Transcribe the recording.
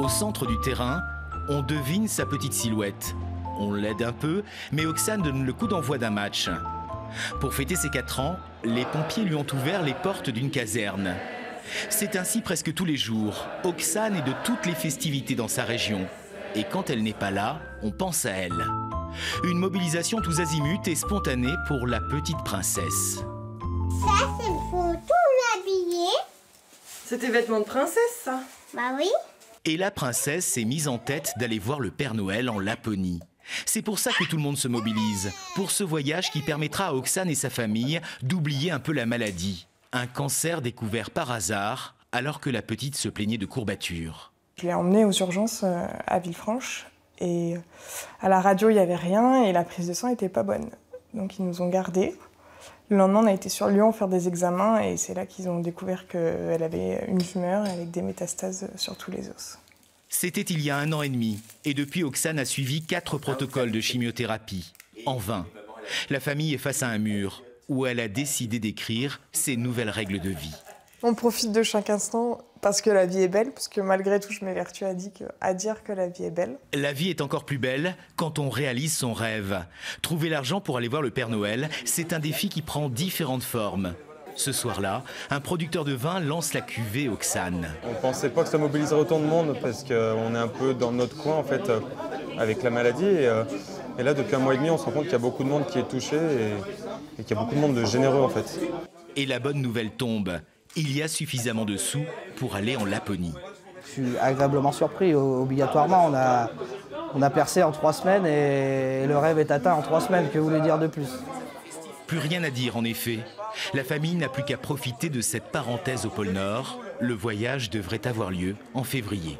Au centre du terrain, on devine sa petite silhouette. On l'aide un peu, mais Oksane donne le coup d'envoi d'un match. Pour fêter ses 4 ans, les pompiers lui ont ouvert les portes d'une caserne. C'est ainsi presque tous les jours. Oksane est de toutes les festivités dans sa région. Et quand elle n'est pas là, on pense à elle. Une mobilisation tous azimuts et spontanée pour la petite princesse. Ça, c'est pour tout l'habiller. C'est tes vêtements de princesse, ça? Bah oui. Et la princesse s'est mise en tête d'aller voir le Père Noël en Laponie. C'est pour ça que tout le monde se mobilise, pour ce voyage qui permettra à Oksane et sa famille d'oublier un peu la maladie. Un cancer découvert par hasard, alors que la petite se plaignait de courbatures. Je l'ai emmenée aux urgences à Villefranche et à la radio il n'y avait rien et la prise de sang n'était pas bonne. Donc ils nous ont gardés. Le lendemain on a été sur Lyon faire des examens et c'est là qu'ils ont découvert qu'elle avait une tumeur avec des métastases sur tous les os. C'était il y a 1 an et demi et depuis Oksane a suivi 4 protocoles de chimiothérapie. En vain. La famille est face à un mur où elle a décidé d'écrire ses nouvelles règles de vie. On profite de chaque instant parce que la vie est belle, parce que malgré tout, je m'évertue à dire que la vie est belle. La vie est encore plus belle quand on réalise son rêve. Trouver l'argent pour aller voir le Père Noël, c'est un défi qui prend différentes formes. Ce soir-là, un producteur de vin lance la cuvée Oksane. On ne pensait pas que ça mobiliserait autant de monde parce qu'on est un peu dans notre coin en fait, avec la maladie. Et là, depuis 1 mois et demi, on se rend compte qu'il y a beaucoup de monde qui est touché et qu'il y a beaucoup de monde de généreux en fait. Et la bonne nouvelle tombe. Il y a suffisamment de sous pour aller en Laponie. Je suis agréablement surpris. Obligatoirement, on a percé en 3 semaines et le rêve est atteint en 3 semaines. Que voulez dire de plus? Plus rien à dire en effet. La famille n'a plus qu'à profiter de cette parenthèse au pôle Nord. Le voyage devrait avoir lieu en février.